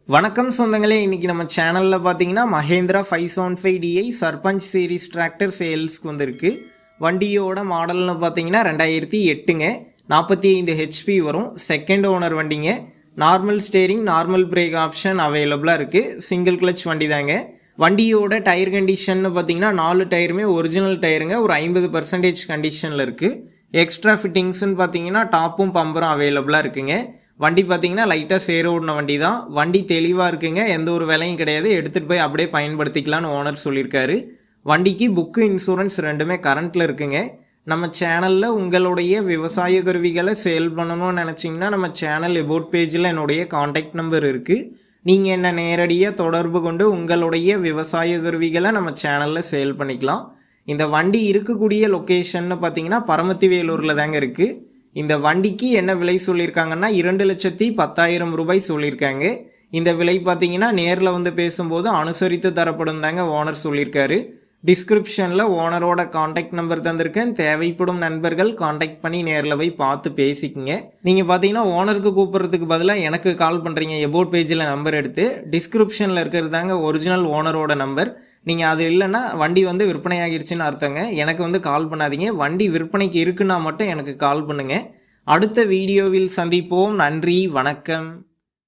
வணக்கம் சொந்தங்களே, இன்னைக்கு நம்ம சேனல்ல பாத்தீங்கன்னா Mahindra 575DI Sarpanch series tractor சேல்ஸ்க்கு வந்திருக்கு. வண்டியோட மாடல்னு பாத்தீங்கன்னா 2008ங்க, 45 HP வரும். செகண்ட் ஓனர் வண்டிங்க. Normal steering, normal brake option அவைலபிளா இருக்கு. சிங்கிள் கிளச் வண்டி தாங்க. வண்டியோட டயர் கண்டிஷன் பாத்தீங்கன்னா 4 டயருமே ஒரிஜினல் டயருங்க. ஒரு 50% கண்டிஷன்ல இருக்கு. எக்ஸ்ட்ரா ஃபிட்டிங்ஸ்ன்னு பாத்தீங்கன்னா டாப்பும் பம்பரும் அவைலபிளா இருக்குங்க. வண்டி பார்த்தீங்கன்னா லைட்டாக சேர ஓடின வண்டி தான். வண்டி தெளிவாக இருக்குங்க, எந்த ஒரு விலையும் கிடையாது. எடுத்துகிட்டு போய் அப்படியே பயன்படுத்திக்கலான்னு ஓனர் சொல்லியிருக்காரு. வண்டிக்கு புக்கு இன்சூரன்ஸ் ரெண்டுமே கரண்ட்டில் இருக்குங்க. நம்ம சேனலில் உங்களுடைய விவசாய கருவிகளை சேல் பண்ணணும்னு நினச்சிங்கன்னா நம்ம சேனல் எபோட் பேஜில் என்னுடைய காண்டாக்ட் நம்பர் இருக்குது. நீங்கள் என்ன நேரடியாக தொடர்பு கொண்டு உங்களுடைய விவசாய கருவிகளை நம்ம சேனலில் சேல் பண்ணிக்கலாம். இந்த வண்டி இருக்கக்கூடிய லொக்கேஷன்னு பார்த்தீங்கன்னா பரமத்தி வேலூரில் தாங்க இருக்குது. இந்த வண்டிக்கு என்ன விலை சொல்லியிருக்காங்கன்னா 2,10,000 ரூபாய் சொல்லியிருக்காங்க. இந்த விலை பார்த்தீங்கன்னா நேரில் வந்து பேசும்போது அனுசரித்து தரப்படும் தாங்க ஓனர் சொல்லியிருக்காரு. டிஸ்கிரிப்ஷனில் ஓனரோட காண்டாக்ட் நம்பர் தந்திருக்கேன். தேவைப்படும் நண்பர்கள் காண்டாக்ட் பண்ணி நேரில் போய் பார்த்து பேசிக்கங்க. நீங்கள் பார்த்தீங்கன்னா ஓனருக்கு கூப்பிட்றதுக்கு பதிலாக எனக்கு கால் பண்ணுறீங்க. எபோட் பேஜில் நம்பர் எடுத்து டிஸ்கிரிப்ஷனில் இருக்கிறது தாங்க ஒரிஜினல் ஓனரோட நம்பர். நீங்கள் அது இல்லைன்னா வண்டி வந்து விற்பனை ஆகிருச்சுன்னு அர்த்தங்க. எனக்கு வந்து கால் பண்ணாதீங்க. வண்டி விற்பனைக்கு இருக்குன்னா மட்டும் எனக்கு கால் பண்ணுங்கள். அடுத்த வீடியோவில் சந்திப்போம். நன்றி, வணக்கம்.